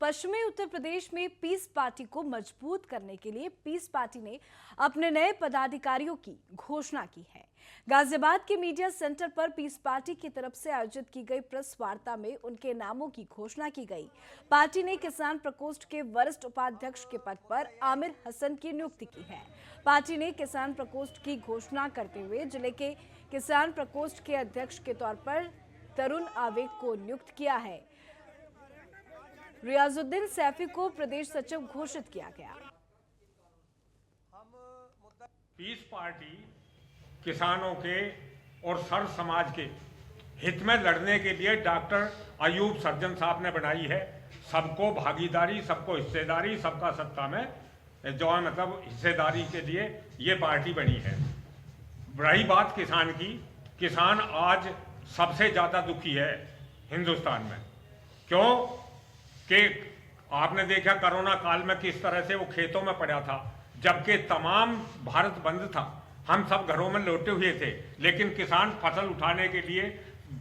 पश्चिमी उत्तर प्रदेश में piece party को मजबूत करने के लिए पीस पार्टी ने अपने नए पदाधिकारियों की घोषणा की है। गाजियाबाद के मीडिया सेंटर पर पीस पार्टी की तरफ से आयोजित की गई प्रेस वार्ता में उनके नामों की घोषणा की गई। पार्टी ने किसान प्रकोष्ठ के वरिष्ठ उपाध्यक्ष के पद पर आमिर हसन की नियुक्ति की है। पार्टी ने किसान प्रकोष्ठ की घोषणा करते हुए जिले के किसान प्रकोष्ठ के अध्यक्ष के तौर पर तरुण आवेग को नियुक्त किया है। रियाजुद्दीन सैफी को प्रदेश सचिव घोषित किया गया। पीस पार्टी किसानों के और सर्व समाज के हित में लड़ने के लिए डॉक्टर अयूब सर्जन साहब ने बनाई है। सबको भागीदारी, सबको हिस्सेदारी, सबका सत्ता में जो मतलब हिस्सेदारी के लिए ये पार्टी बनी है। रही बात किसान की, किसान आज सबसे ज्यादा दुखी है हिंदुस्तान में। क्यों कि आपने देखा कोरोना काल में किस तरह से वो खेतों में पड़ा था, जबकि तमाम भारत बंद था, हम सब घरों में लौटे हुए थे, लेकिन किसान फसल उठाने के लिए,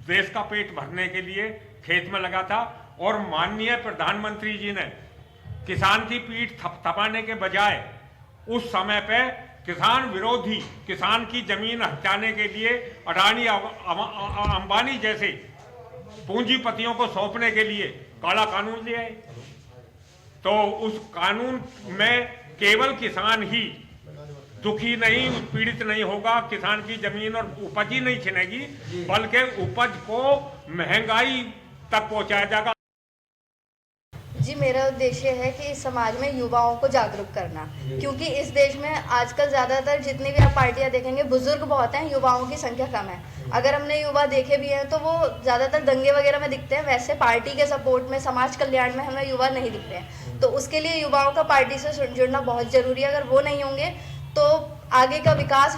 देश का पेट भरने के लिए खेत में लगा था। और माननीय प्रधानमंत्री जी ने किसान की पीठ थपथपाने के बजाय उस समय पे किसान विरोधी, किसान की जमीन हथियाने के लिए अडानी अंबानी जैसे पूंजीपतियों को सौंपने के लिए काला कानून ले आए। तो उस कानून में केवल किसान ही दुखी नहीं, पीड़ित नहीं होगा, किसान की जमीन और उपज ही नहीं छिनेगी, बल्कि उपज को महंगाई तक पहुंचाया जाएगा। जी, मेरा उद्देश्य है कि इस समाज में युवाओं को जागरूक करना, क्योंकि इस देश में आजकल ज़्यादातर जितनी भी आप पार्टियां देखेंगे, बुजुर्ग बहुत हैं, युवाओं की संख्या कम है। अगर हमने युवा देखे भी हैं तो वो ज़्यादातर दंगे वगैरह में दिखते हैं, वैसे पार्टी के सपोर्ट में, समाज कल्याण में हमें युवा नहीं दिखते हैं। तो उसके लिए युवाओं का पार्टी से जुड़ना बहुत ज़रूरी है। अगर वो नहीं होंगे तो आगे विकास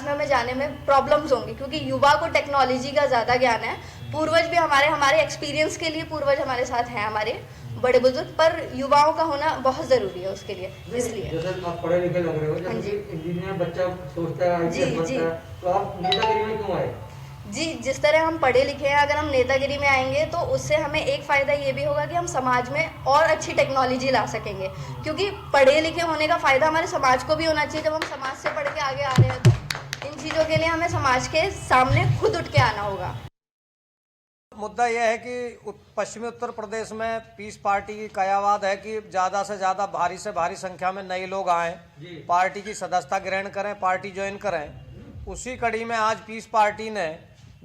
में हमें जाने में प्रॉब्लम्स होंगी, क्योंकि युवा को टेक्नोलॉजी का ज़्यादा ज्ञान है। पूर्वज भी हमारे एक्सपीरियंस के लिए पूर्वज हमारे साथ हैं, हमारे बड़े बुजुर्ग, पर युवाओं का होना बहुत ज़रूरी है उसके लिए। इसलिए जैसे आप पढ़े लिखे लग रहे हो, जैसे इंजीनियर बच्चा सोचता है आईपीएस बनता है, तो आप नेतागिरी में क्यों आए? जी, जिस तरह हम पढ़े लिखे हैं, अगर हम नेतागिरी में आएंगे तो उससे हमें एक फ़ायदा ये भी होगा कि हम समाज में और अच्छी टेक्नोलॉजी ला सकेंगे, क्योंकि पढ़े लिखे होने का फ़ायदा हमारे समाज को भी होना चाहिए। जब हम समाज से पढ़ के आगे आ रहे हैं तो इन चीज़ों के लिए हमें समाज के सामने खुद उठ के आना होगा। मुद्दा यह है कि पश्चिमी उत्तर प्रदेश में पीस पार्टी की कायावाद है कि ज़्यादा से ज़्यादा भारी से भारी संख्या में नए लोग आएँ, पार्टी की सदस्यता ग्रहण करें, पार्टी ज्वाइन करें। उसी कड़ी में आज पीस पार्टी ने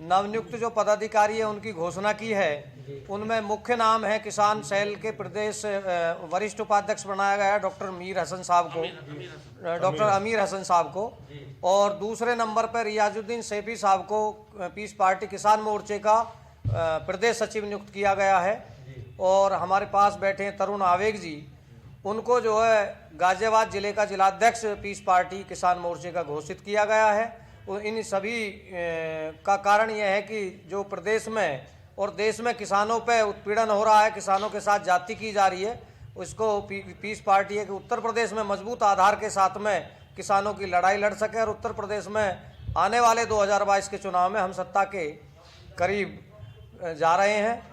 नवनियुक्त जो पदाधिकारी है उनकी घोषणा की है। उनमें मुख्य नाम है किसान सेल के प्रदेश वरिष्ठ उपाध्यक्ष बनाया गया है डॉक्टर अमीर हसन साहब को, और दूसरे नंबर पर रियाजुद्दीन सैफी साहब को पीस पार्टी किसान मोर्चे का प्रदेश सचिव नियुक्त किया गया है। और हमारे पास बैठे हैं तरुण आवेग जी, उनको जो है गाजियाबाद जिले का जिलाध्यक्ष पीस पार्टी किसान मोर्चे का घोषित किया गया है। इन सभी का कारण यह है कि जो प्रदेश में और देश में किसानों पे उत्पीड़न हो रहा है, किसानों के साथ जाति की जा रही है, उसको पीस पार्टी है कि उत्तर प्रदेश में मजबूत आधार के साथ में किसानों की लड़ाई लड़ सके और उत्तर प्रदेश में आने वाले 2022 के चुनाव में हम सत्ता के करीब जा रहे हैं।